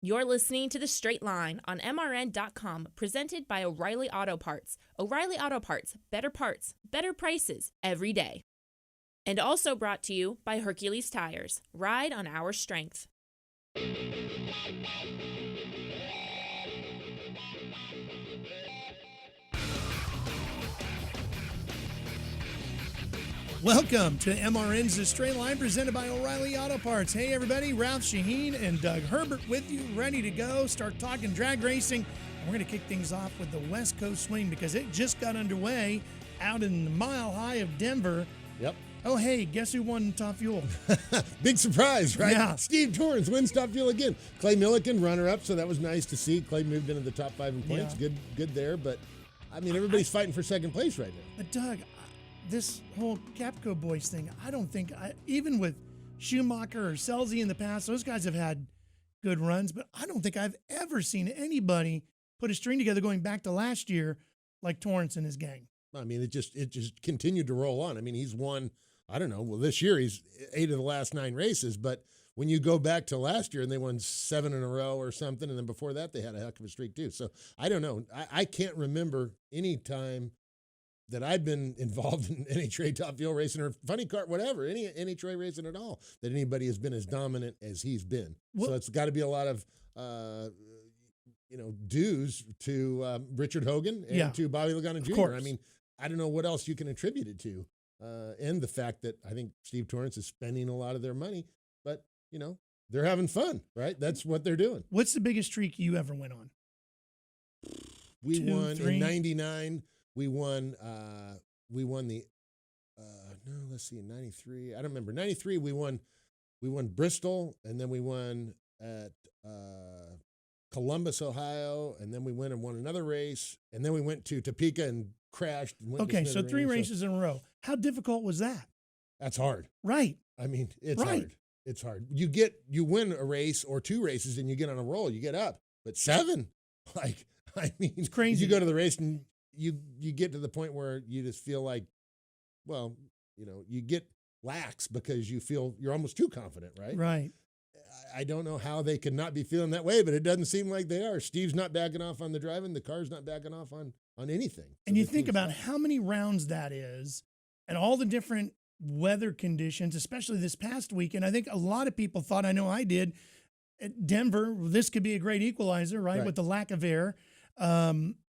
You're listening to The Straight Line on MRN.com, presented by O'Reilly Auto Parts. O'Reilly Auto Parts, better prices every day. And also brought to you by Hercules Tires. Ride on our strength. Welcome to MRN's The Straight Line, presented by O'Reilly Auto Parts. Hey, everybody, Ralph Sheheen and Doug Herbert with you, ready to go, start talking drag racing. And we're going to kick things off with the West Coast Swing because it just got underway out in the Mile High of Denver. Yep. Oh, hey, guess who won Top Fuel? Big surprise, right? Yeah. Steve Torrance wins Top Fuel again. Clay Millican, runner-up, so that was nice to see. Clay moved into the top 5 in points. Yeah. Good there, but, I mean, everybody's fighting for second place right now. But, Doug, this whole Capco Boys thing, I don't think, even with Schumacher or Scelzi in the past, those guys have had good runs, but I don't think I've ever seen anybody put a string together going back to last year like Torrance and his gang. I mean, it just continued to roll on. I mean, he's won, I don't know, well, this year he's 8 of the last 9 races, but when you go back to last year and they won 7 in a row or something, and then before that they had a heck of a streak too. So I don't know. I can't remember any time that I've been involved in any trade Top Fuel racing or funny car, whatever, any trade racing at all, that anybody has been as dominant as he's been. Well, so it's got to be a lot of, dues to Richard Hogan and to Bobby Lagana Jr. I mean, I don't know what else you can attribute it to. And the fact that I think Steve Torrance is spending a lot of their money, but, they're having fun, right? That's what they're doing. What's the biggest streak you ever went on? We won in 99. We won the, in 93. I don't remember. 93, we won Bristol, and then we won at Columbus, Ohio, and then we went and won another race, and then we went to Topeka and crashed. And went okay, so 3 races in a row. How difficult was that? That's hard. Right. I mean, it's hard. It's hard. You win a race or 2 races, and you get on a roll. You get up. But 7, it's crazy. You go to the race and you get to the point where you just feel like, well, you get lax because you feel you're almost too confident, right? Right. I don't know how they could not be feeling that way, but it doesn't seem like they are. Steve's not backing off on the driving. The car's not backing off on anything. And you think about how many rounds that is and all the different weather conditions, especially this past weekend. I think a lot of people thought, I know I did, at Denver, this could be a great equalizer, right? With the lack of air.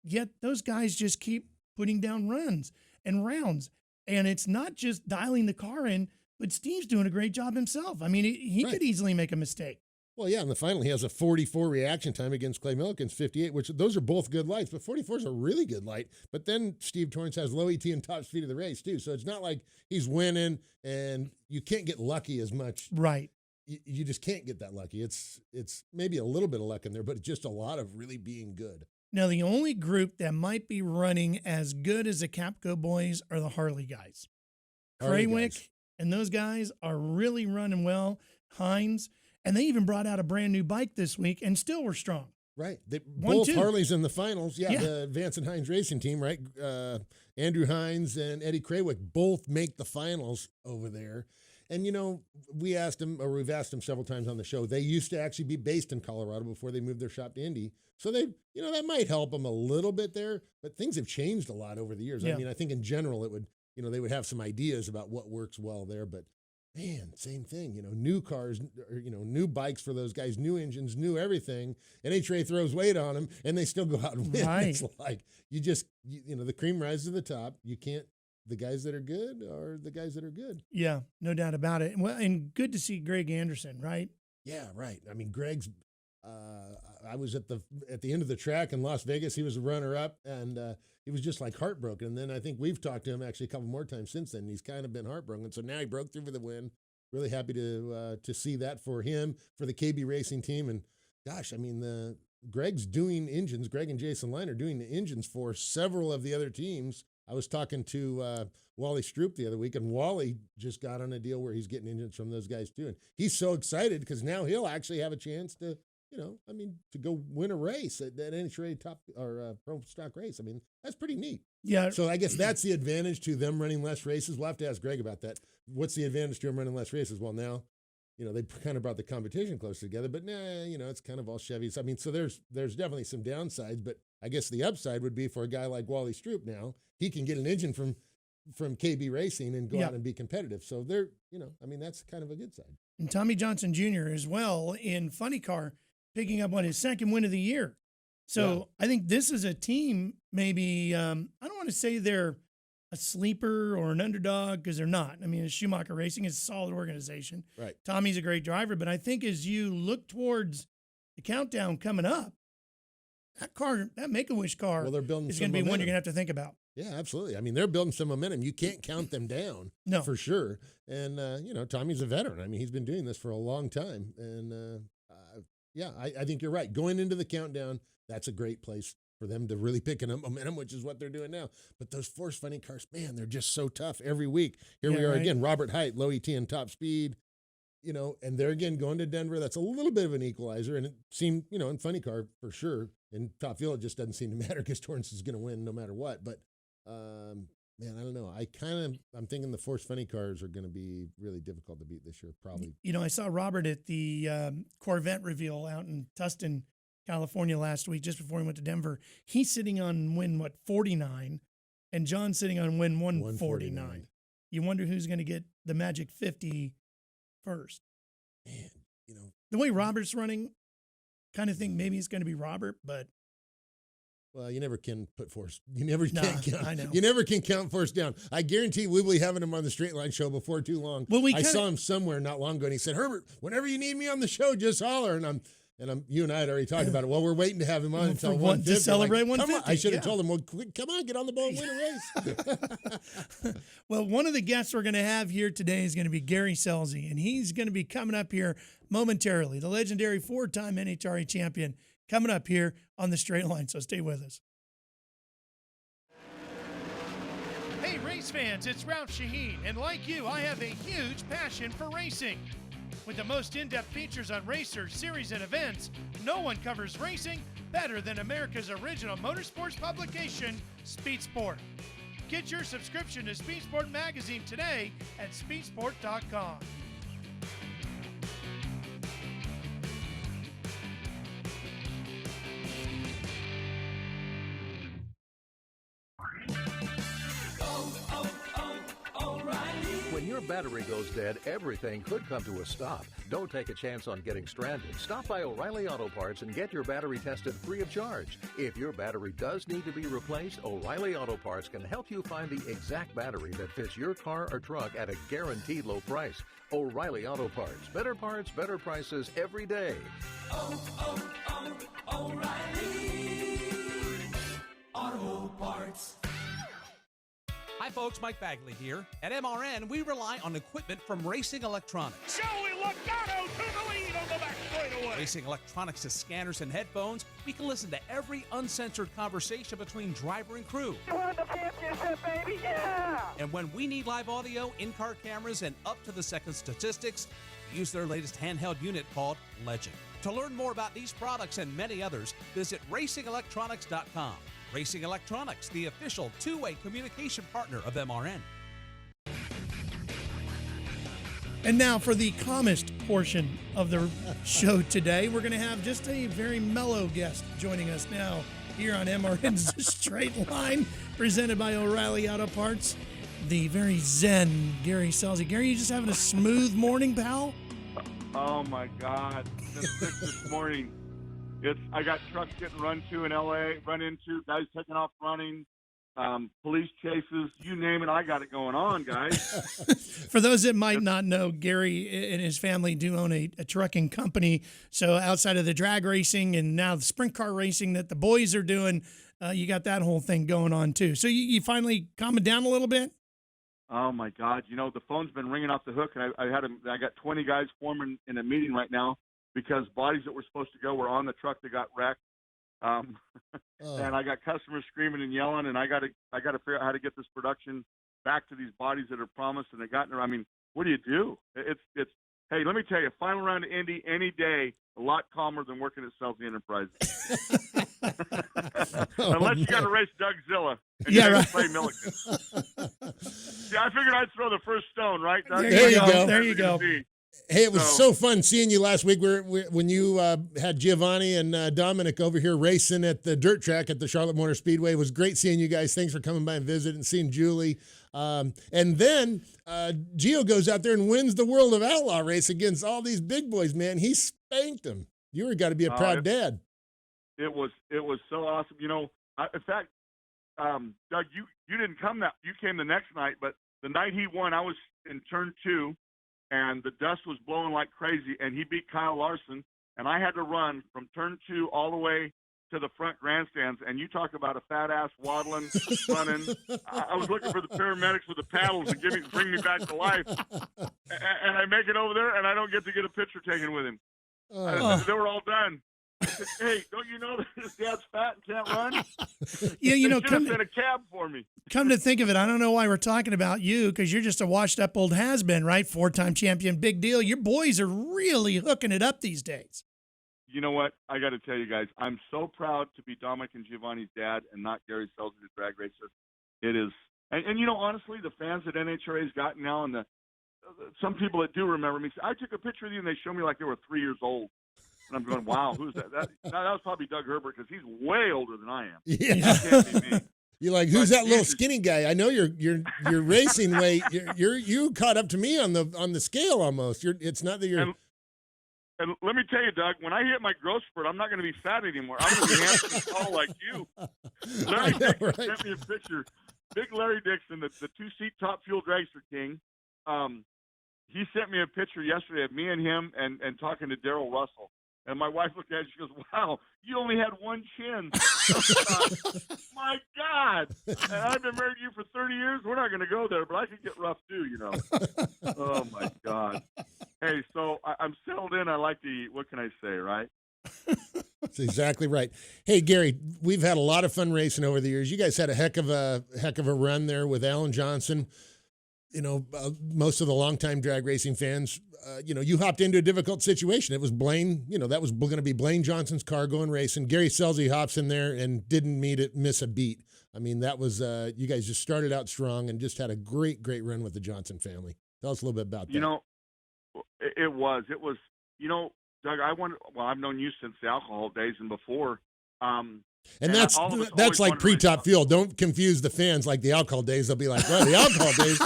Yet those guys just keep putting down runs and rounds. And it's not just dialing the car in, but Steve's doing a great job himself. I mean, he could easily make a mistake. Well, yeah, in the final, he has a 44 reaction time against Clay Millican's 58, which those are both good lights, but 44 is a really good light. But then Steve Torrance has low ET and top speed of the race, too. So it's not like he's winning, and you can't get lucky as much. Right. You just can't get that lucky. It's maybe a little bit of luck in there, but it's just a lot of really being good. Now, the only group that might be running as good as the Capco Boys are the Harley guys. Craywick and those guys are really running well. Hines, and they even brought out a brand new bike this week and still were strong. Right. Both Harleys in the finals. Yeah, the Vance and Hines racing team, right? Andrew Hines and Eddie Craywick both make the finals over there. And, we've asked them several times on the show. They used to actually be based in Colorado before they moved their shop to Indy. So they, that might help them a little bit there, but things have changed a lot over the years. Yeah. I mean, I think in general it would, they would have some ideas about what works well there, but man, same thing, new cars, or, new bikes for those guys, new engines, new everything. NHRA throws weight on them and they still go out and win. Right. It's like, the cream rises to the top. You can't, the guys that are good are the guys that are good. Yeah, no doubt about it. Well, and good to see Greg Anderson, right? Yeah, right. I mean, Greg's, I was at the end of the track in Las Vegas. He was a runner-up, and he was just like heartbroken. And then I think we've talked to him actually a couple more times since then. And he's kind of been heartbroken. So now he broke through for the win. Really happy to see that for him, for the KB Racing team. And gosh, I mean, Greg's doing engines. Greg and Jason Line are doing the engines for several of the other teams. I was talking to Wally Stroop the other week, and Wally just got on a deal where he's getting engines from those guys too. And he's so excited because now he'll actually have a chance to, to go win a race at that NHRA top or pro stock race. I mean, that's pretty neat. Yeah. So I guess that's the advantage to them running less races. We'll have to ask Greg about that. What's the advantage to them running less races? Well, now they kind of brought the competition closer together, but it's kind of all Chevys. I mean, so there's definitely some downsides, but I guess the upside would be for a guy like Wally Stroop now, he can get an engine from KB Racing and go out and be competitive. So that's kind of a good side. And Tommy Johnson Jr. as well in Funny Car, picking up his second win of the year. So I think this is a team, maybe, I don't want to say they're a sleeper or an underdog, because they're not. I mean, Schumacher Racing is a solid organization. Right. Tommy's a great driver, but I think as you look towards the countdown coming up, that Make-A-Wish car they're building is going to be one you're going to have to think about. Yeah, absolutely. I mean, they're building some momentum. You can't count them down, for sure. And, Tommy's a veteran. I mean, he's been doing this for a long time. And, I think you're right. Going into the countdown, that's a great place for them to really pick up momentum, which is what they're doing now. But those Force Funny cars, man, they're just so tough every week. Here we are again, Robert Height, low ET and top speed, and they're again going to Denver. That's a little bit of an equalizer. And it seemed, in Funny Car for sure. In Top Fuel, it just doesn't seem to matter because Torrance is going to win no matter what. But, man, I don't know. I'm thinking the Force Funny cars are going to be really difficult to beat this year, probably. I saw Robert at the Corvette reveal out in Tustin, California last week, just before he went to Denver. He's sitting on win, 49, and John's sitting on win 149. You wonder who's going to get the magic 50 first. Man, the way Robert's running, kind of think maybe it's going to be Robert, but. Well, you never can put Force. You never can count. I know. You never can count Force down. I guarantee we'll be having him on the Straight Line Show before too long. Well, I saw him somewhere not long ago, and he said, "Herbert, whenever you need me on the show, just holler." And you and I had already talked about it. Well, we're waiting to have him on until 150. To celebrate 150. I should have told him, well, come on, get on the boat and win a race. Well, one of the guests we're going to have here today is going to be Gary Scelzi, and he's going to be coming up here momentarily. The legendary 4-time NHRA champion coming up here on the Straight Line, so stay with us. Hey, race fans, it's Ralph Sheheen, and like you, I have a huge passion for racing. With the most in-depth features on racers, series, and events, no one covers racing better than America's original motorsports publication, Speed Sport. Get your subscription to Speed Sport magazine today at speedsport.com. When your battery goes dead, everything could come to a stop. Don't take a chance on getting stranded. Stop by O'Reilly Auto Parts and get your battery tested free of charge. If your battery does need to be replaced, O'Reilly Auto Parts can help you find the exact battery that fits your car or truck at a guaranteed low price. O'Reilly Auto Parts. Better parts, better prices every day. O'Reilly Auto Parts. Hi folks, Mike Bagley here. At MRN, we rely on equipment from Racing Electronics. Joey Logano to the lead on the back straightaway. Racing Electronics has scanners and headphones. We can listen to every uncensored conversation between driver and crew. You won the championship, baby, yeah! And when we need live audio, in-car cameras, and up-to-the-second statistics, we use their latest handheld unit called Legend. To learn more about these products and many others, visit racingelectronics.com. Racing Electronics, the official two-way communication partner of MRN. And now for the calmest portion of the show today, we're going to have just a very mellow guest joining us now here on MRN's Straight Line, presented by O'Reilly Auto Parts. The very zen Gary Scelzi. Gary, you just having a smooth morning, pal? Oh my God! This morning, I got trucks getting run into, guys taking off running, police chases, you name it. I got it going on, guys. For those that might not know, Gary and his family do own a trucking company. So outside of the drag racing and now the sprint car racing that the boys are doing, you got that whole thing going on too. So you finally calming down a little bit? Oh my God! The phone's been ringing off the hook, and I got 20 guys forming in a meeting right now because bodies that were supposed to go were on the truck that got wrecked. And I got customers screaming and yelling, and I got to figure out how to get this production back to these bodies that are promised, and they got there. I mean, what do you do? It's hey, let me tell you, final round of Indy any day, a lot calmer than working at Scelzi Enterprises. Unless you got to race Doug Zilla and play Milliken. Yeah, I figured I'd throw the first stone, right, Doug? There you go. Hey, it was so fun seeing you last week when you had Giovanni and Dominic over here racing at the dirt track at the Charlotte Motor Speedway. It was great seeing you guys. Thanks for coming by and visiting and seeing Julie. And then Gio goes out there and wins the World of Outlaw race against all these big boys, man. He spanked them. You were got to be a proud dad. It was so awesome. In fact, Doug, you didn't come you came the next night, but the night he won, I was in turn 2. And the dust was blowing like crazy, and he beat Kyle Larson, and I had to run from turn 2 all the way to the front grandstands, and you talk about a fat ass waddling, running. I was looking for the paramedics with the paddles to bring me back to life, and I make it over there, and I don't get to get a picture taken with him. They were all done. I said, hey, don't you know that his dad's fat and can't run? Yeah, come send a cab for me. Come to think of it, I don't know why we're talking about you, because you're just a washed-up old has-been, right? 4-time champion, big deal. Your boys are really hooking it up these days. You know what? I got to tell you guys, I'm so proud to be Dominic and Giovanni's dad and not Gary Scelzi, the drag racer. It is, and honestly, the fans that NHRA's got now, and some people that do remember me, I took a picture of you, and they show me like they were 3 years old. And I'm going, wow, who's that? That was probably Doug Herbert, because he's way older than I am. Yeah. That can't be me. You're like, who's that little skinny guy? I know your racing weight. You caught up to me on the scale almost. It's not that you're. And let me tell you, Doug, when I hit my growth spurt, I'm not going to be fat anymore. I'm going to be handsome and tall like you. Larry Dixon sent me a picture. Big Larry Dixon, the 2-seat top fuel dragster king. He sent me a picture yesterday of me and him and talking to Daryl Russell. And my wife looked at it, she goes, wow, you only had one chin. My God. And I've been married to you for 30 years. We're not going to go there, but I could get rough too, Oh, my God. Hey, so I'm settled in. I like to eat. What can I say, right? That's exactly right. Hey, Gary, we've had a lot of fun racing over the years. You guys had a heck of a run there with Alan Johnson. Most of the longtime drag racing fans, you hopped into a difficult situation. It was Blaine, that was going to be Blaine Johnson's car going racing. Gary Scelzi hops in there and didn't miss a beat. I mean, that was, you guys just started out strong and just had a great, great run with the Johnson family. Tell us a little bit about that. It was, Doug, I've known you since the alcohol days and before. And that's like pre-top fuel. Don't confuse the fans like the alcohol days. They'll be like, well, the alcohol days.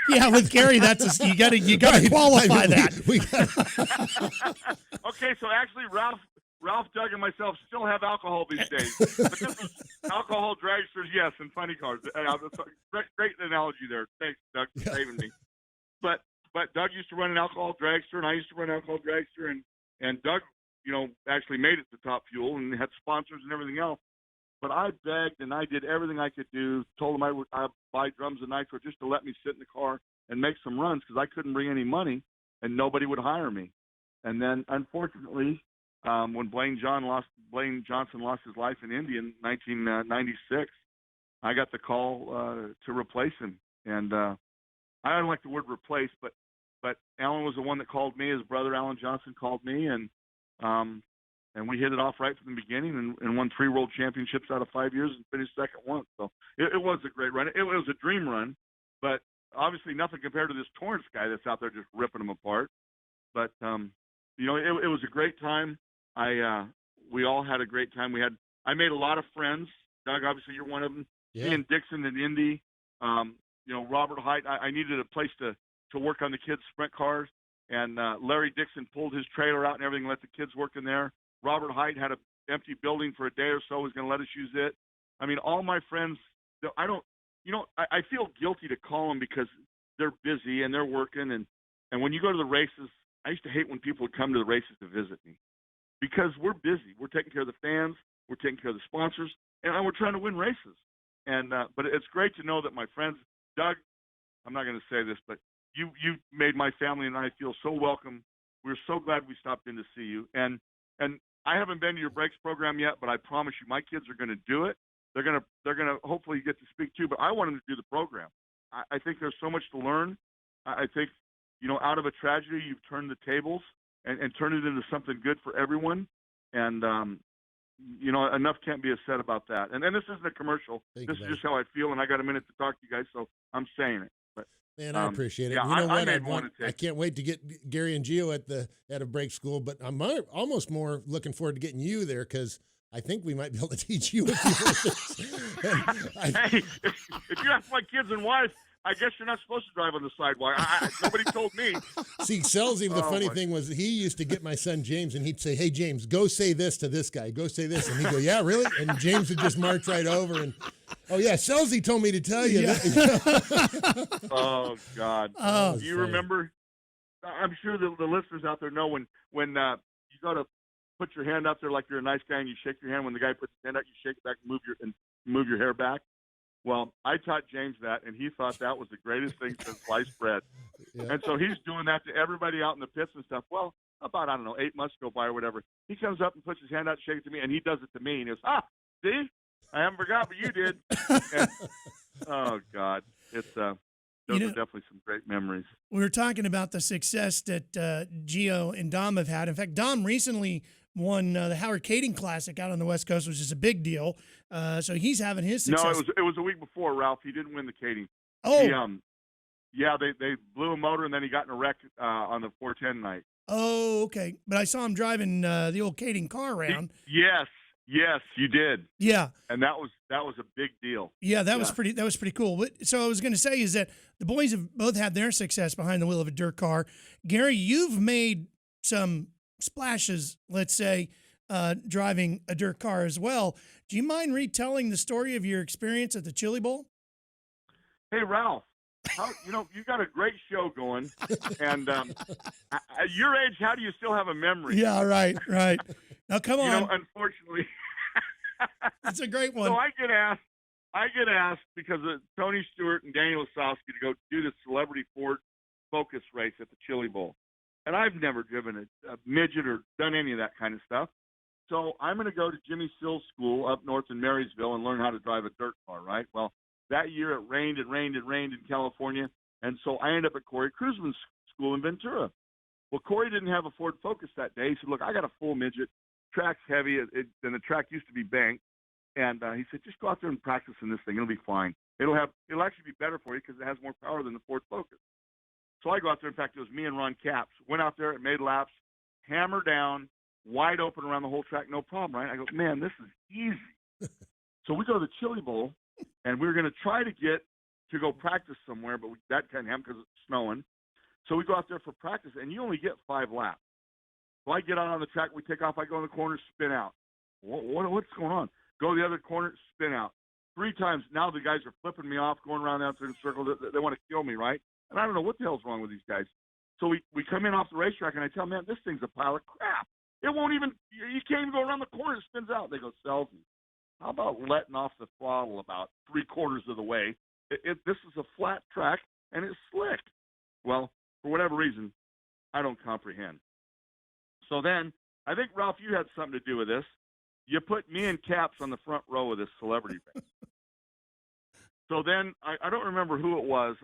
Yeah, with Gary, you gotta qualify that. Okay, so actually Ralph, Doug, and myself still have alcohol these days. But this is alcohol dragsters, yes, and funny cars. Great analogy there. Thanks, Doug, for saving me. But Doug used to run an alcohol dragster, and I used to run an alcohol dragster, and Doug, actually made it to Top Fuel and had sponsors and everything else. But I begged and I did everything I could do. Told them I'd buy drums of nitro just to let me sit in the car and make some runs because I couldn't bring any money and nobody would hire me. And then, unfortunately, when Blaine Johnson lost his life in Indy in 1996, I got the call to replace him. And I don't like the word replace, but Alan was the one that called me. His brother Alan Johnson called me, and we hit it off right from the beginning and won 3 world championships out of 5 years and finished second once. So it was a great run. It was a dream run, but obviously nothing compared to this Torrance guy that's out there just ripping them apart. But, it was a great time. We all had a great time. I made a lot of friends. Doug, obviously you're one of them. Yeah. Ian Dixon in Indy. Robert Height. I needed a place to work on the kids' sprint cars. And Larry Dixon pulled his trailer out and everything, let the kids work in there. Robert Height had an empty building for a day or so. He was going to let us use it. I mean, all my friends, I feel guilty to call them because they're busy and they're working. And when you go to the races, I used to hate when people would come to the races to visit me because we're busy. We're taking care of the fans. We're taking care of the sponsors. And we're trying to win races. And but it's great to know that my friends, Doug, I'm not going to say this, but you made my family and I feel so welcome. We're so glad we stopped in to see you. And I haven't been to your breaks program yet, but I promise you my kids are going to do it. They're going to hopefully get to speak too, but I want them to do the program. I think there's so much to learn. I think, out of a tragedy, you've turned the tables and turned it into something good for everyone. And, enough can't be said about that. And this isn't a commercial. This is just how I feel, and I got a minute to talk to you guys, so I'm saying it. Man, I appreciate it. Yeah, You know I what? made one to I take. can't wait to get Gary and Gio at a break school, but I'm almost more looking forward to getting you there because I think we might be able to teach you a few things. Hey, if you ask my kids and wife, I guess you're not supposed to drive on the sidewalk. Nobody told me. See, Scelzi, the funny thing was he used to get my son James, and he'd say, "Hey, James, go say this to this guy. Go say this." And he'd go, "Yeah, really?" And James would just march right over and, "Oh, yeah, Scelzi told me to tell you." Yeah. Oh, God. Oh, Do you remember? I'm sure the listeners out there know when you go to put your hand up there like you're a nice guy and you shake your hand. When the guy puts his hand out, you shake it back and move your hair back. Well, I taught James that, and he thought that was the greatest thing since sliced bread. Yeah. And so he's doing that to everybody out in the pits and stuff. Well, about, 8 months go by or whatever. He comes up and puts his hand out, shakes it to me, and he does it to me. And he goes, see? I haven't forgot what you did. And, oh, God. It's those are definitely some great memories. We were talking about the success that Gio and Dom have had. In fact, Dom recently won the Howard Kading Classic out on the West Coast, which is a big deal. So he's having his success. No, it was a week before, Ralph. He didn't win the Kading. Oh. They blew a motor, and then he got in a wreck on the 410 night. Oh, okay. But I saw him driving the old Kading car around. Yes, you did. Yeah. And that was a big deal. Yeah, that was pretty cool. But, so I was going to say is that the boys have both had their success behind the wheel of a dirt car. Gary, you've made some splashes, let's say, driving a dirt car as well. Do you mind retelling the story of your experience at the Chili Bowl? Hey, Ralph, you got a great show going, and at your age, how do you still have a memory? Yeah, right. Now, come on. Unfortunately. It's a great one. So I get asked because of Tony Stewart and Daniel Osowski to go do the Celebrity Ford Focus race at the Chili Bowl. And I've never driven a midget or done any of that kind of stuff. So I'm going to go to Jimmy Sills School up north in Marysville and learn how to drive a dirt car, right? Well, that year it rained in California. And so I ended up at Corey Cruiseman's school in Ventura. Well, Corey didn't have a Ford Focus that day. He said, look, I got a full midget. Track's heavy, and the track used to be banked. And he said, just go out there and practice in this thing. It'll be fine. It'll actually be better for you because it has more power than the Ford Focus. So I go out there. In fact, it was me and Ron Capps. Went out there and made laps, hammer down, wide open around the whole track, no problem, right? I go, man, this is easy. So we go to the Chili Bowl, and we were going to try to get to go practice somewhere, but that couldn't happen because it's snowing. So we go out there for practice, and you only get 5 laps. So I get out on the track, we take off, I go in the corner, spin out. What's going on? Go to the other corner, spin out. 3 times. Now the guys are flipping me off, going around out there in a circle. They want to kill me, right? And I don't know what the hell's wrong with these guys. So we come in off the racetrack, and I tell them, man, this thing's a pile of crap. It won't even – you can't even go around the corner. It spins out. They go, Scelzi, how about letting off the throttle about 3/4 of the way? This is a flat track, and it's slick. Well, for whatever reason, I don't comprehend. So then, I think, Ralph, you had something to do with this. You put me and Caps on the front row of this celebrity race. So then, I don't remember who it was,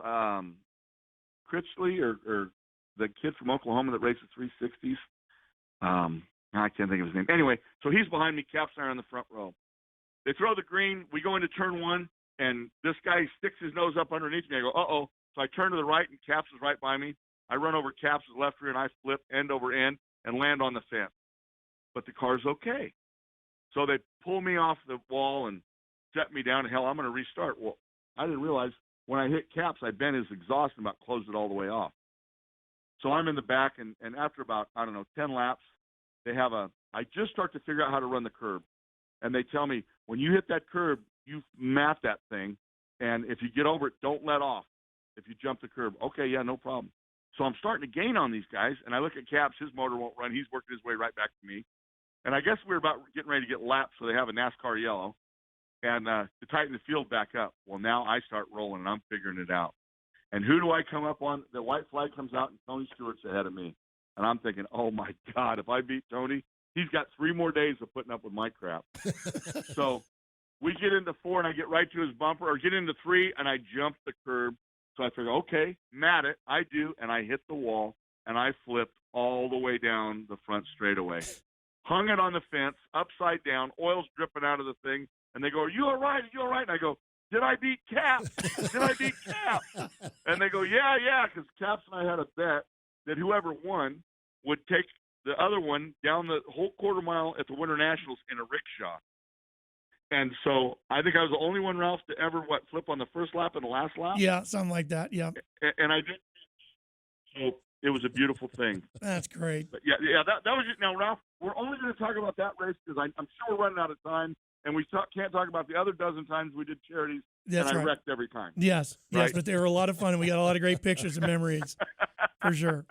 Critchley or the kid from Oklahoma that races 360s. I can't think of his name. Anyway, so he's behind me, Caps and I are on the front row. They throw the green. We go into turn 1, and this guy sticks his nose up underneath me. I go, uh-oh. So I turn to the right, and Caps is right by me. I run over Caps' left rear, and I flip end over end and land on the fence. But the car's okay. So they pull me off the wall and set me down. Hell, I'm going to restart. Well, I didn't realize when I hit Caps, I bent his exhaust and about closed it all the way off. So I'm in the back, and after about, 10 laps, they have I just start to figure out how to run the curb. And they tell me, when you hit that curb, you map that thing, and if you get over it, don't let off if you jump the curb. Okay, yeah, no problem. So I'm starting to gain on these guys, and I look at Caps. His motor won't run. He's working his way right back to me. And I guess we're about getting ready to get lapped, so they have a NASCAR yellow, and to tighten the field back up. Well, now I start rolling, and I'm figuring it out. And who do I come up on? The white flag comes out, and Tony Stewart's ahead of me. And I'm thinking, oh, my God, if I beat Tony, he's got 3 more days of putting up with my crap. So we get into 4, and I get right to his bumper, or get into 3, and I jump the curb. So I figure, okay, mat it. I do, and I hit the wall, and I flipped all the way down the front straightaway. Hung it on the fence, upside down, oil's dripping out of the thing. And they go, are you all right? Are you all right? And I go, did I beat Cap? Did I beat Cap? And they go, yeah, because Caps and I had a bet that whoever won would take the other one down the whole quarter mile at the Winter Nationals in a rickshaw. And so I think I was the only one, Ralph, to ever, flip on the first lap and the last lap? Yeah, something like that, yeah. And I did. So it was a beautiful thing. That's great. But that was it. Now, Ralph, we're only going to talk about that race because I'm sure we're running out of time, and we can't talk about the other dozen times we did charities, That's and I right. wrecked every time. Yes, Right? but they were a lot of fun, and we got a lot of great pictures and memories, for sure.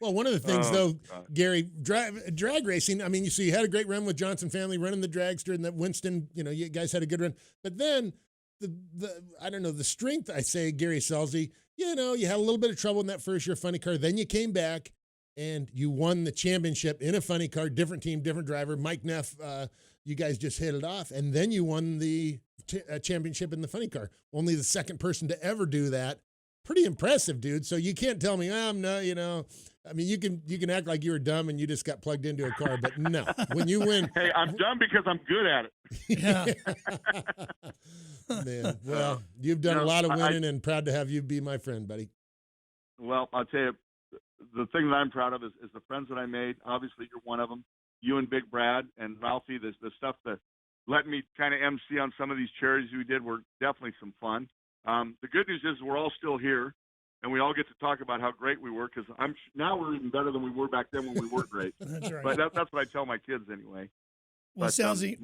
Well, one of the things, though, Gary, drag racing, I mean, you had a great run with Johnson family running the dragster, and that Winston, you guys had a good run. But then, the strength, I say, Gary Scelzi, you had a little bit of trouble in that first year funny car. Then you came back, and you won the championship in a funny car, different team, different driver. Mike Neff, you guys just hit it off. And then you won the championship in the funny car. Only the second person to ever do that. Pretty impressive, dude. So you can't tell me, I'm no, I mean, you can act like you were dumb and you just got plugged into a car, but no. When you win, hey, I'm dumb because I'm good at it. Yeah. Man, well, you've done a lot of winning, and proud to have you be my friend, buddy. Well, I'll tell you, the thing that I'm proud of is the friends that I made. Obviously, you're one of them. You and Big Brad and Ralphie, the stuff that let me kind of MC on some of these charities we did were definitely some fun. The good news is we're all still here, and we all get to talk about how great we were, because now we're even better than we were back then when we weren't great. That's right. But that's what I tell my kids anyway. Well, Scelzi,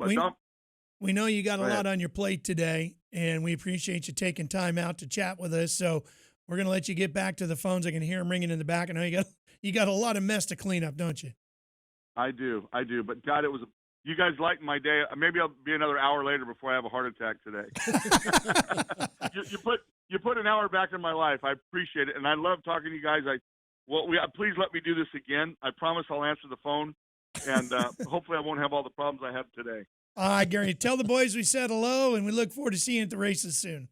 we know you got a lot on your plate today, and we appreciate you taking time out to chat with us. So we're going to let you get back to the phones. I can hear them ringing in the back. I know you got a lot of mess to clean up, don't you? I do. But God, you guys lightened my day. Maybe I'll be another hour later before I have a heart attack today. you put an hour back in my life. I appreciate it, and I love talking to you guys. Please let me do this again. I promise I'll answer the phone, and hopefully I won't have all the problems I have today. Gary, tell the boys we said hello, and we look forward to seeing you at the races soon.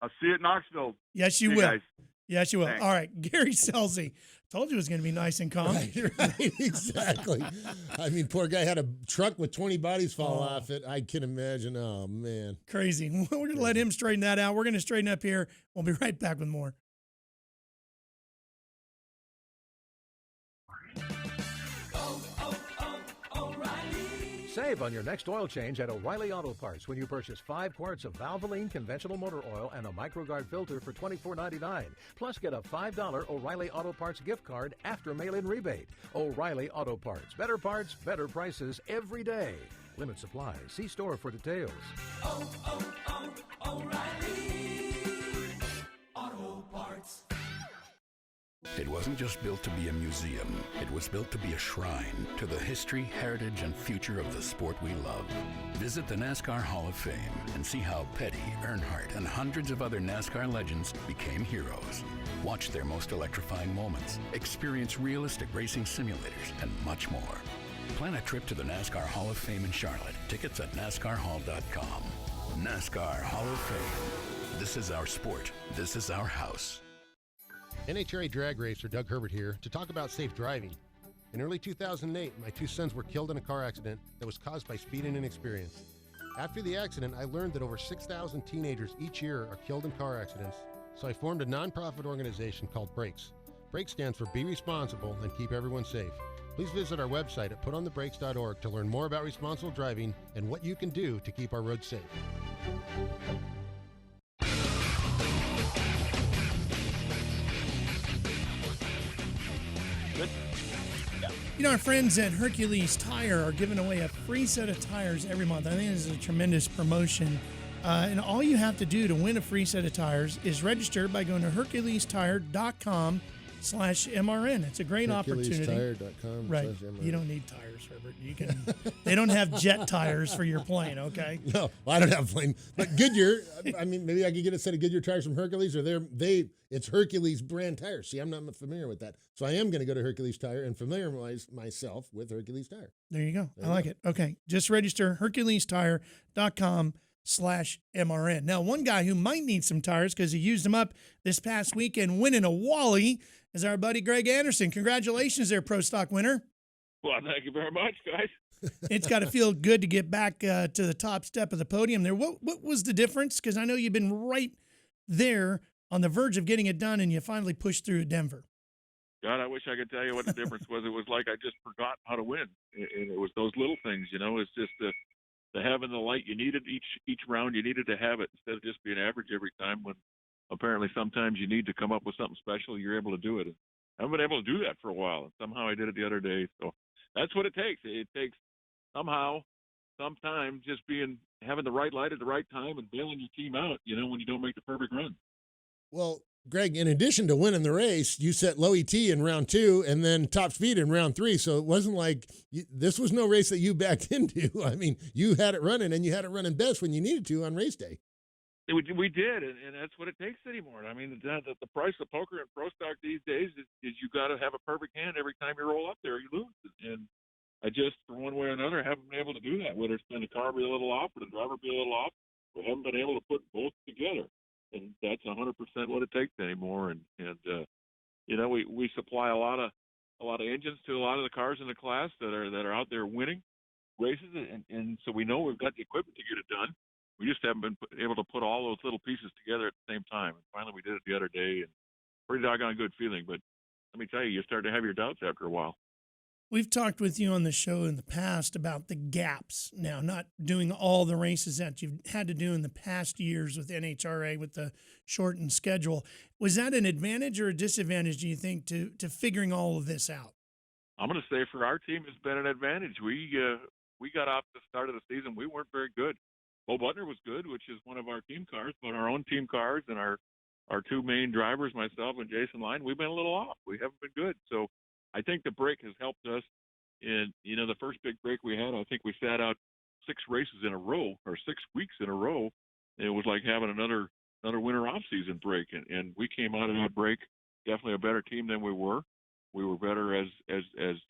I'll see you at Knoxville. Yes, you See will. guys. Yes, you will. Thanks. All right, Gary Scelzi. Told you it was going to be nice and calm. Right, exactly. I mean, poor guy had a truck with 20 bodies fall off it. I can imagine. Oh, man. Crazy. We're going to let him straighten that out. We're going to straighten up here. We'll be right back with more. Save on your next oil change at O'Reilly Auto Parts when you purchase 5 quarts of Valvoline conventional motor oil and a MicroGuard filter for $24.99. Plus, get a $5 O'Reilly Auto Parts gift card after mail-in rebate. O'Reilly Auto Parts. Better prices every day. Limit supply. See store for details. O'Reilly Auto Parts. It wasn't just built to be a museum. It was built to be a shrine to the history, heritage, and future of the sport we love. Visit the NASCAR Hall of Fame and see how Petty, Earnhardt, and hundreds of other NASCAR legends became heroes. Watch their most electrifying moments, experience realistic racing simulators, and much more. Plan a trip to the NASCAR Hall of Fame in Charlotte. Tickets at NASCARHall.com. NASCAR Hall of Fame. This is our sport. This is our house. NHRA drag racer Doug Herbert here to talk about safe driving. In early 2008, my 2 sons were killed in a car accident that was caused by speed and inexperience. After the accident, I learned that over 6,000 teenagers each year are killed in car accidents, so I formed a nonprofit organization called Brakes. Brakes stands for Be Responsible and Keep Everyone Safe. Please visit our website at putonthebrakes.org to learn more about responsible driving and what you can do to keep our roads safe. You know, our friends at Hercules Tire are giving away a free set of tires every month. I think this is a tremendous promotion. And all you have to do to win a free set of tires is register by going to HerculesTire.com/MRN. It's a great opportunity. HerculesTire.com. Right. You don't need tires, Herbert. They don't have jet tires for your plane, okay? No, I don't have a plane. But Goodyear, I mean, maybe I could get a set of Goodyear tires from Hercules, or it's Hercules brand tires. See, I'm not familiar with that. So I am going to go to Hercules Tire and familiarize myself with Hercules Tire. There you go. I like it. Okay. Just register HerculesTire.com/MRN. Now, one guy who might need some tires because he used them up this past weekend winning a Wally is our buddy Greg Anderson. Congratulations there, Pro Stock winner. Well, thank you very much, guys. It's got to feel good to get back to the top step of the podium there. What was the difference? Because I know you've been right there on the verge of getting it done, and you finally pushed through at Denver. God, I wish I could tell you what the difference was. It was like I just forgot how to win, and it was those little things. It's just the having the light you needed each round. You needed to have it instead of just being average every time. When apparently sometimes you need to come up with something special, you're able to do it. I haven't been able to do that for a while, and somehow I did it the other day. So that's what it takes. It takes sometimes just having the right light at the right time and bailing your team out. When you don't make the perfect run. Well, Greg, in addition to winning the race, you set low ET in round 2 and then top speed in round 3. So it wasn't like this was no race that you backed into. I mean, you had it running, and you had it running best when you needed to on race day. We did, and that's what it takes anymore. I mean, the price of poker and pro stock these days is you got to have a perfect hand every time you roll up there, or you lose. And I just, for one way or another, haven't been able to do that. Whether it's been the car be a little off or the driver be a little off, we haven't been able to put both together. And that's 100% what it takes anymore. And we supply a lot of engines to a lot of the cars in the class that are out there winning races, and so we know we've got the equipment to get it done. We just haven't been able to put all those little pieces together at the same time. And finally, we did it the other day, and pretty doggone good feeling. But let me tell you, you start to have your doubts after a while. We've talked with you on the show in the past about the gaps now, not doing all the races that you've had to do in the past years with NHRA with the shortened schedule. Was that an advantage or a disadvantage, do you think, to figuring all of this out? I'm going to say for our team, it's been an advantage. We got off the start of the season. We weren't very good. Bo Butner was good, which is one of our team cars, but our own team cars and our two main drivers, myself and Jason Line, we've been a little off. We haven't been good. So I think the break has helped us. And, the first big break we had, I think we sat out 6 races in a row or 6 weeks in a row. It was like having another winter off-season break. And we came out of that break definitely a better team than we were. We were better as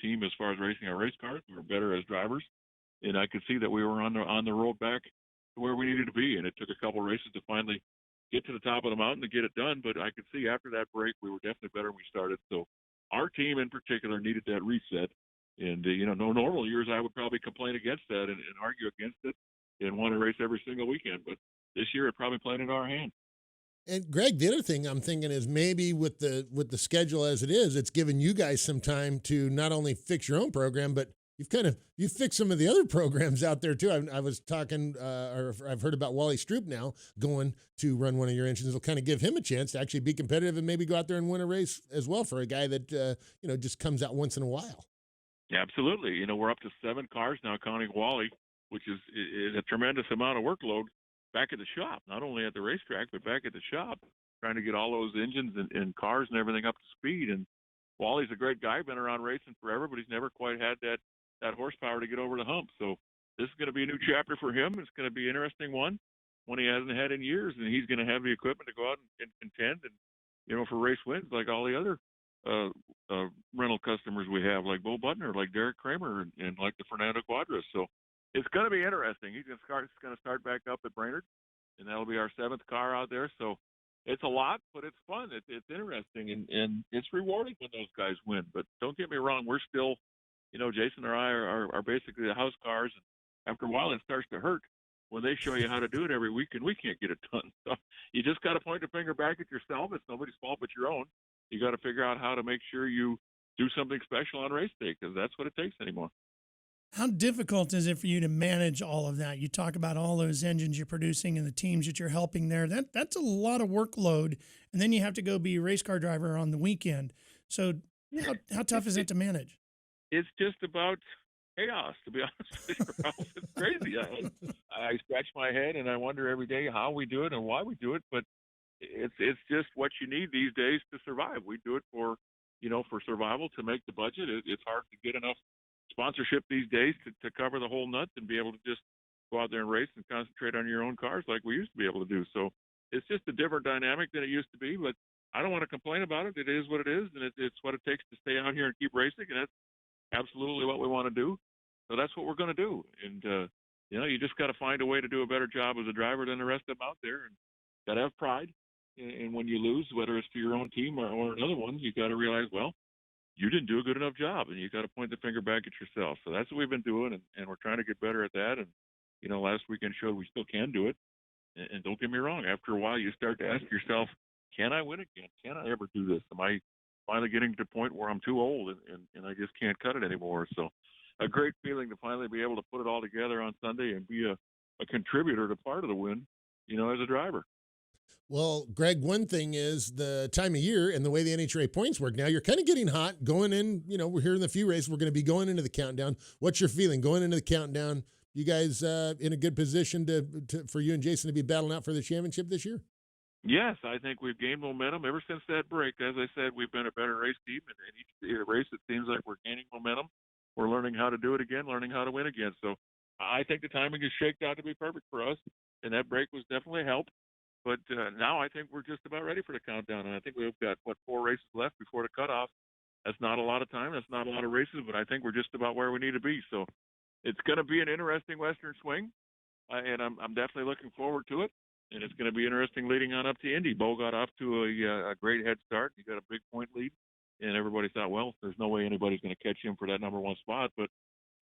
team as far as racing our race cars. We were better as drivers. And I could see that we were on the road back to where we needed to be. And it took a couple races to finally get to the top of the mountain to get it done. But I could see after that break, we were definitely better than we started. So our team in particular needed that reset. And, no normal years, I would probably complain against that and argue against it and want to race every single weekend. But this year, it probably played into our hand. And Greg, the other thing I'm thinking is maybe with the schedule as it is, it's given you guys some time to not only fix your own program, but you've fixed some of the other programs out there too. I was talking, or I've heard about Wally Stroop now going to run one of your engines. It'll kind of give him a chance to actually be competitive and maybe go out there and win a race as well for a guy that just comes out once in a while. Yeah, absolutely. We're up to 7 cars now, counting Wally, which is a tremendous amount of workload back at the shop, not only at the racetrack, but back at the shop, trying to get all those engines and cars and everything up to speed. And Wally's a great guy, been around racing forever, but he's never quite had that horsepower to get over the hump. So this is going to be a new chapter for him. It's going to be an interesting one he hasn't had in years, and he's going to have the equipment to go out and contend and, for race wins like all the other rental customers we have, like Bo Butner, like Derek Kramer, and like the Fernando Cuadras. So it's going to be interesting. He's going to start back up at Brainerd, and that'll be our 7th car out there. So it's a lot, but it's fun. It's interesting, and it's rewarding when those guys win. But don't get me wrong, we're still, Jason or I are basically the house cars. And after a while, it starts to hurt when they show you how to do it every week, and we can't get it done. So you just got to point the finger back at yourself. It's nobody's fault but your own. You got to figure out how to make sure you do something special on race day, because that's what it takes anymore. How difficult is it for you to manage all of that? You talk about all those engines you're producing and the teams that you're helping there. That's a lot of workload, and then you have to go be a race car driver on the weekend. So how tough is it to manage? It's just about chaos, to be honest with you. It's crazy. I scratch my head and I wonder every day how we do it and why we do it, but it's just what you need these days to survive. We do it for survival, to make the budget. It's hard to get enough sponsorship these days to cover the whole nut and be able to just go out there and race and concentrate on your own cars like we used to be able to do. So it's just a different dynamic than it used to be, but I don't want to complain about it. It is what it is, and it's what it takes to stay out here and keep racing, and that's absolutely what we want to do. So that's what we're going to do. And, you just got to find a way to do a better job as a driver than the rest of them out there, and got to have pride. And when you lose, whether it's to your own team or another one, you got to realize, well, you didn't do a good enough job, and you got to point the finger back at yourself. So that's what we've been doing, and we're trying to get better at that. And, last weekend showed we still can do it. And don't get me wrong, after a while you start to ask yourself, can I win again? Can I ever do this? Am I finally getting to the point where I'm too old and I just can't cut it anymore? So a great feeling to finally be able to put it all together on Sunday and be a contributor to part of the win, as a driver. Well, Greg, one thing is the time of year and the way the NHRA points work now, you're kind of getting hot going in. We're here in the few races. We're going to be going into the countdown. What's your feeling going into the countdown? You guys in a good position for you and Jason to be battling out for the championship this year? Yes, I think we've gained momentum ever since that break. As I said, we've been a better race team, and in each race it seems like we're gaining momentum. We're learning how to do it again, learning how to win again. So I think the timing is shaped out to be perfect for us, and that break was definitely a help. But now I think we're just about ready for the countdown, and I think we've got, 4 races left before the cutoff. That's not a lot of time. That's not a lot of races, but I think we're just about where we need to be. So it's going to be an interesting Western swing, and I'm definitely looking forward to it. And it's going to be interesting leading on up to Indy. Bo got off to a great head start. He got a big point lead, and everybody thought, well, there's no way anybody's going to catch him for that number 1 spot. But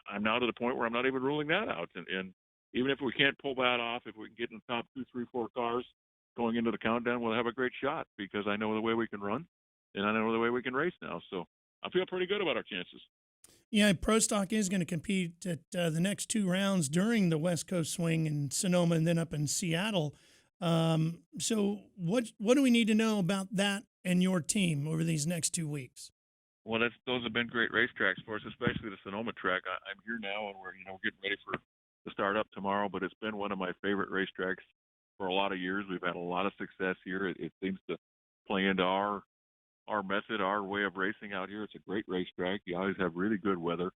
I'm now to the point where I'm not even ruling that out. And even if we can't pull that off, if we can get in the top 2, 3, 4 cars going into the countdown, we'll have a great shot because I know the way we can run, and I know the way we can race now. So I feel pretty good about our chances. Yeah, Pro Stock is going to compete at the next 2 rounds during the West Coast swing in Sonoma and then up in Seattle. So what do we need to know about that and your team over these next 2 weeks? Well, those have been great racetracks for us, especially the Sonoma track. I'm here now, and we're getting ready for the start up tomorrow. But it's been one of my favorite racetracks for a lot of years. We've had a lot of success here. It seems to play into our method, our way of racing out here. It's a great racetrack. You always have really good weather,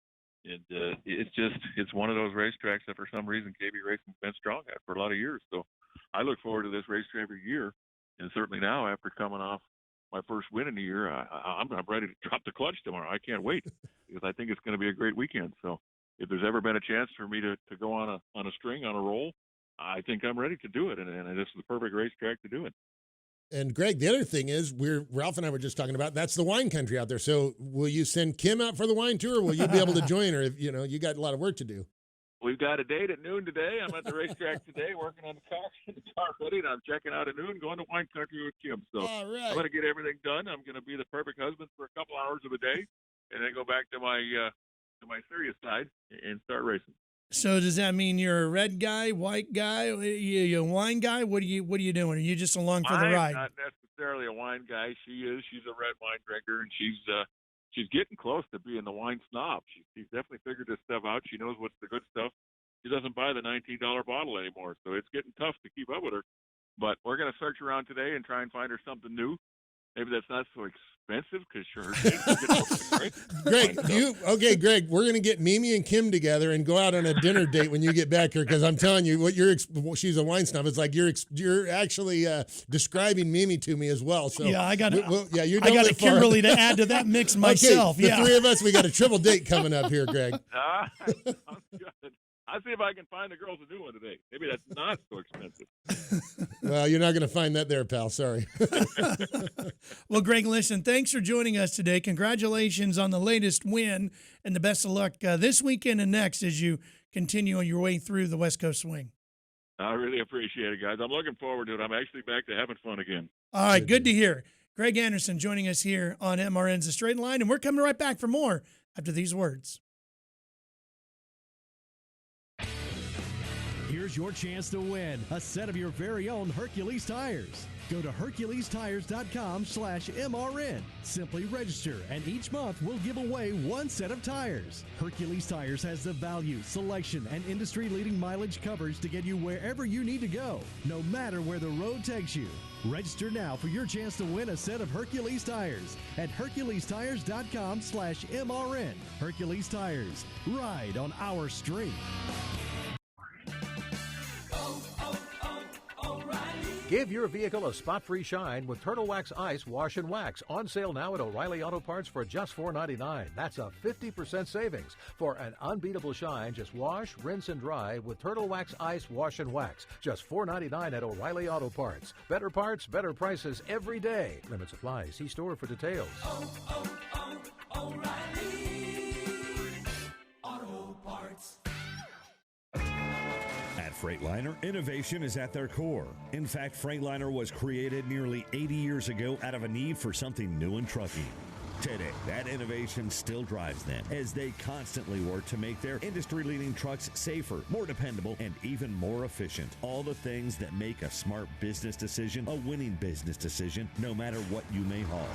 and it's one of those racetracks that for some reason KB Racing's been strong at for a lot of years. So I look forward to this race every year, and certainly now after coming off my first win in the year, I'm ready to drop the clutch tomorrow. I can't wait because I think it's going to be a great weekend. So if there's ever been a chance for me to go on a string, on a roll, I think I'm ready to do it, and this is the perfect racetrack to do it. And Greg, the other thing is, Ralph and I were just talking about, that's the wine country out there. So will you send Kim out for the wine tour? Or will you be able to join her if you got a lot of work to do? We've got a date at noon today. I'm at the racetrack today working on the car ready, and I'm checking out at noon, going to wine country with Kim. So all right. I'm going to get everything done. I'm going to be the perfect husband for a couple hours of the day, and then go back to my serious side and start racing. So does that mean you're a red guy, white guy, you a wine guy? What are you doing? Are you just along for the ride? I'm not necessarily a wine guy. She's a red wine drinker, and she's getting close to being the wine snob. She's definitely figured this stuff out. She knows what's the good stuff. She doesn't buy the $19 bottle anymore, so it's getting tough to keep up with her. But we're going to search around today and try and find her something new. Maybe that's not so expensive because Greg, Greg, we're going to get Mimi and Kim together and go out on a dinner date when you get back here because I'm telling you, she's a wine snob. It's like you're actually describing Mimi to me as well. So yeah, I got a Kimberly to add to that mix myself. Okay, the three of us, we got a triple date coming up here, Greg. I'll see if I can find the girls a new one today. Maybe that's not so expensive. Well, you're not going to find that there, pal. Sorry. Well, Greg, listen, thanks for joining us today. Congratulations on the latest win, and the best of luck this weekend and next as you continue on your way through the West Coast swing. I really appreciate it, guys. I'm looking forward to it. I'm actually back to having fun again. All right, good to hear. Greg Anderson joining us here on MRN's The Straight Line, and we're coming right back for more after these words. Here's your chance to win a set of your very own Hercules tires. Go to HerculesTires.com/MRN. Simply register, and each month we'll give away 1 set of tires. Hercules Tires has the value, selection, and industry-leading mileage coverage to get you wherever you need to go, no matter where the road takes you. Register now for your chance to win a set of Hercules tires at HerculesTires.com/MRN. Hercules Tires. Ride on our street. Give your vehicle a spot-free shine with Turtle Wax Ice Wash and Wax. On sale now at O'Reilly Auto Parts for just $4.99. That's a 50% savings. For an unbeatable shine, just wash, rinse, and dry with Turtle Wax Ice Wash and Wax. Just $4.99 at O'Reilly Auto Parts. Better parts, better prices every day. Limit supply. See store for details. O'Reilly Auto Parts. At Freightliner, innovation is at their core. In fact, Freightliner was created nearly 80 years ago out of a need for something new in trucking. Today, that innovation still drives them as they constantly work to make their industry-leading trucks safer, more dependable, and even more efficient. All the things that make a smart business decision a winning business decision, no matter what you may haul.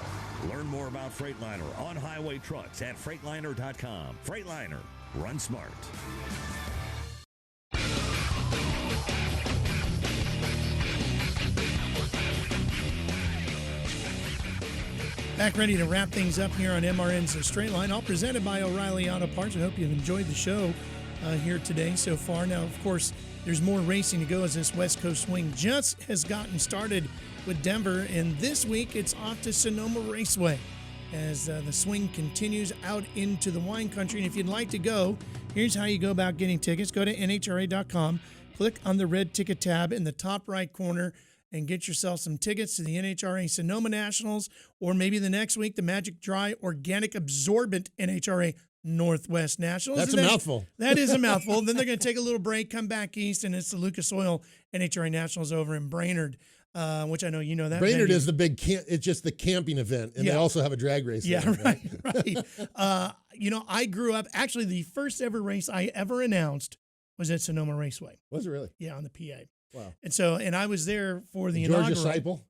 Learn more about Freightliner on highway trucks at Freightliner.com. Freightliner, run smart. Back ready to wrap things up here on MRN's Straight Line, all presented by O'Reilly Auto Parts. I hope you've enjoyed the show here today so far. Now, of course, there's more racing to go as this West Coast swing just has gotten started with Denver, and this week it's off to Sonoma Raceway as the swing continues out into the wine country. And if you'd like to go, here's how you go about getting tickets. Go to NHRA.com, click on the red ticket tab in the top right corner, and get yourself some tickets to the NHRA Sonoma Nationals, or maybe the next week, the Magic Dry Organic Absorbent NHRA Northwest Nationals. That's a mouthful. That is a mouthful. Then they're going to take a little break, come back east, and it's the Lucas Oil NHRA Nationals over in Brainerd, which I know you know that. Brainerd venue. is the big it's just the camping event, and they also have a drag race. Yeah, there, right. I grew up, actually the first ever race I ever announced was at Sonoma Raceway. Was it really? Yeah, on the PA. Wow. And I was there for the Georgia inaugural. Seipel?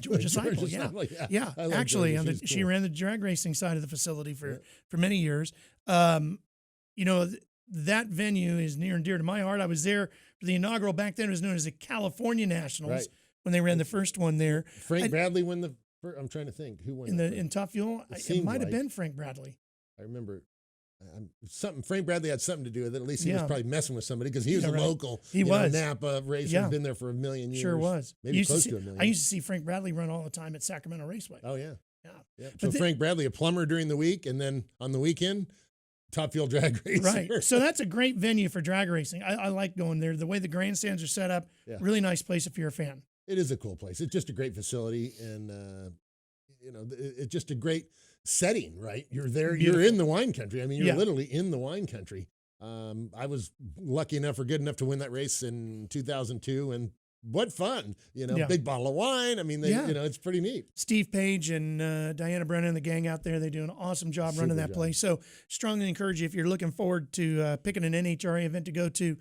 Georgia Seipel, yeah. Actually, she ran the drag racing side of the facility for many years. That venue is near and dear to my heart. I was there for the inaugural. Back then it was known as the California Nationals when they ran the first one there. Frank Bradley won the first. I'm trying to think. Who won in Top Fuel? It might have been Frank Bradley. I remember. Frank Bradley had something to do with it. At least he was probably messing with somebody because he was a local. He was Napa racer. He's been there for a million years. Sure was. Maybe close to a million. I used to see Frank Bradley run all the time at Sacramento Raceway. Oh yeah. So Frank Bradley, a plumber during the week, and then on the weekend, Top Fuel drag racer. Right. So that's a great venue for drag racing. I like going there. The way the grandstands are set up, really nice place if you're a fan. It is a cool place. It's just a great facility, and it's just a great setting, right? You're there. Beautiful. You're in the wine country. I mean, you're literally in the wine country. I was lucky enough or good enough to win that race in 2002, and what fun! Big bottle of wine. I mean, it's pretty neat. Steve Page and Diana Brennan and the gang out there, they do an awesome job running that place. So strongly encourage you, if you're looking forward to picking an NHRA event to go to,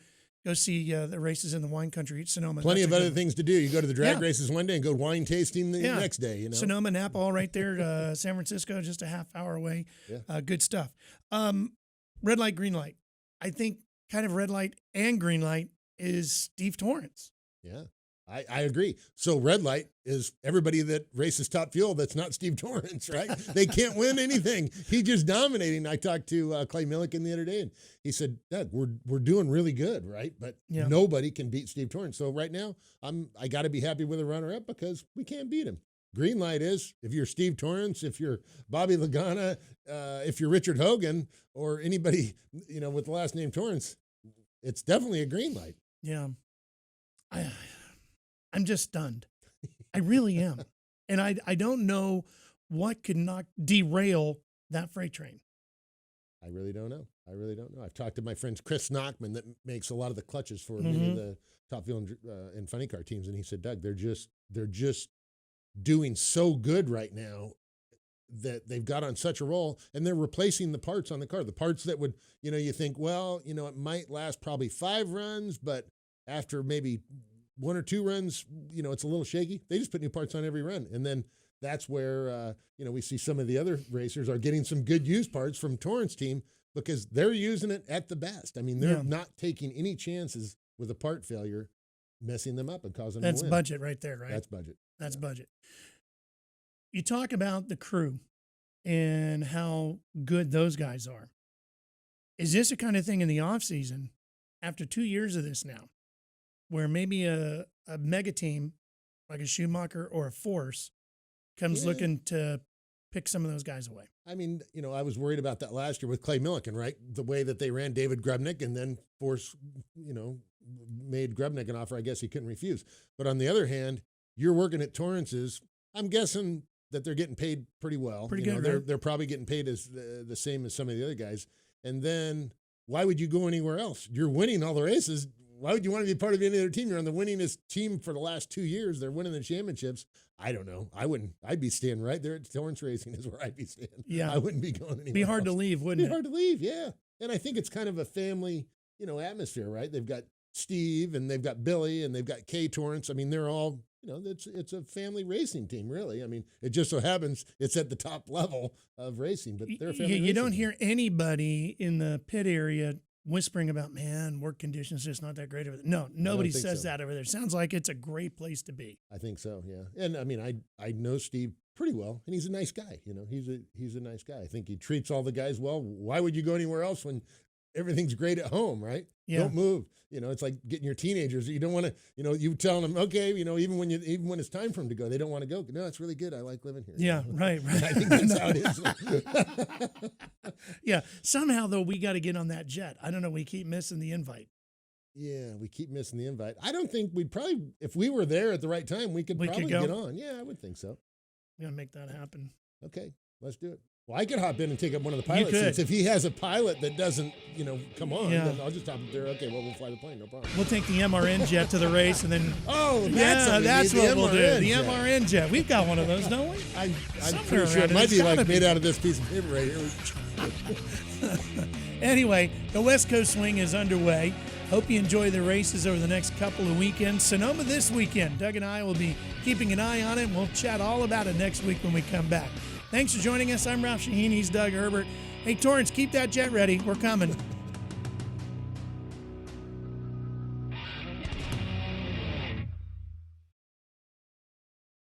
go see the races in the wine country at Sonoma. Plenty of other things to do. You go to the drag races one day and go wine tasting the next day. Sonoma, Napa, all right there. San Francisco, just a half hour away. Yeah. Good stuff. Red light, green light. I think kind of red light and green light is Steve Torrance. Yeah, I agree. So red light is everybody that races Top Fuel that's not Steve Torrance, right? They can't win anything. He just dominating. I talked to Clay Milliken the other day, and he said, Doug, we're doing really good, right? But nobody can beat Steve Torrance. So right now, I got to be happy with a runner-up because we can't beat him. Green light is if you're Steve Torrance, if you're Bobby Lagana, if you're Richard Hogan, or anybody with the last name Torrance, it's definitely a green light. Yeah. I'm just stunned. I really am. And I don't know what could not derail that freight train. I really don't know. I've talked to my friend Chris Knockman that makes a lot of the clutches for many of the Top Fuel and funny car teams. And he said, Doug, they're just doing so good right now that they've got on such a roll, and they're replacing the parts on the car. The parts that would, you think, well, it might last probably 5 runs, but after maybe 1 or 2 runs, it's a little shaky. They just put new parts on every run. And then that's where, we see some of the other racers are getting some good used parts from Torrance team because they're using it at the best. I mean, they're not taking any chances with a part failure, messing them up and causing them to win. That's budget right there, right? That's budget. That's budget. You talk about the crew and how good those guys are. Is this a kind of thing in the off season after 2 years of this now, where maybe a mega team like a Schumacher or a Force comes looking to pick some of those guys away? I mean, I was worried about that last year with Clay Milliken, right? The way that they ran David Grubnick, and then Force, made Grubnick an offer I guess he couldn't refuse. But on the other hand, you're working at Torrance's. I'm guessing that they're getting paid pretty well. Pretty You know, good, They're right? they're probably getting paid as the same as some of the other guys. And then why would you go anywhere else? You're winning all the races. Why would you want to be part of any other team? You're on the winningest team for the last 2 years. They're winning the championships. I don't know. I wouldn't. I'd be staying right there at Torrance Racing is where I'd be staying. Yeah. I wouldn't be going anywhere. Be hard to else. leave, wouldn't Be it? hard to leave, yeah. And I think it's kind of a family, atmosphere, right? They've got Steve and they've got Billy and they've got Kay Torrance. I mean, they're all, it's a family racing team, really. I mean, it just so happens it's at the top level of racing, but they're a family You don't racing hear anybody in the pit area whispering about, man, work conditions just not that great over there. No, nobody think says so. that over there. Sounds like it's a great place to be. I think so, yeah. And I mean, I know Steve pretty well, and he's a nice guy. He's a nice guy. I think he treats all the guys well. Why would you go anywhere else when everything's great at home, right? Yeah. Don't move. It's like getting your teenagers. You don't want to, you telling them, okay, even when it's time for them to go, they don't want to go. No, it's really good. I like living here. Yeah, right. I think that's how it is. Yeah. Somehow, though, we got to get on that jet. I don't know. We keep missing the invite. Yeah, we keep missing the invite. I don't think we'd probably, if we were there at the right time, we could probably go. get on. Yeah, I would think so. We got to make that happen. Okay, let's do it. Well, I could hop in and take up one of the pilot could. seats. If he has a pilot that doesn't, come on, Yeah. then I'll just hop up there. Okay, well, we'll fly the plane, no problem. We'll take the MRN jet to the race and then. Oh, that's what we'll do. The jet. MRN jet. We've got one of those, don't we? I'm Somewhere pretty sure around it might It's be gotta like made out of this piece of paper right here. Anyway, the West Coast Swing is underway. Hope you enjoy the races over the next couple of weekends. Sonoma this weekend. Doug and I will be keeping an eye on it, and we'll chat all about it next week when we come back. Thanks for joining us. I'm Ralph Sheheen. He's Doug Herbert. Hey, Torrance, keep that jet ready. We're coming.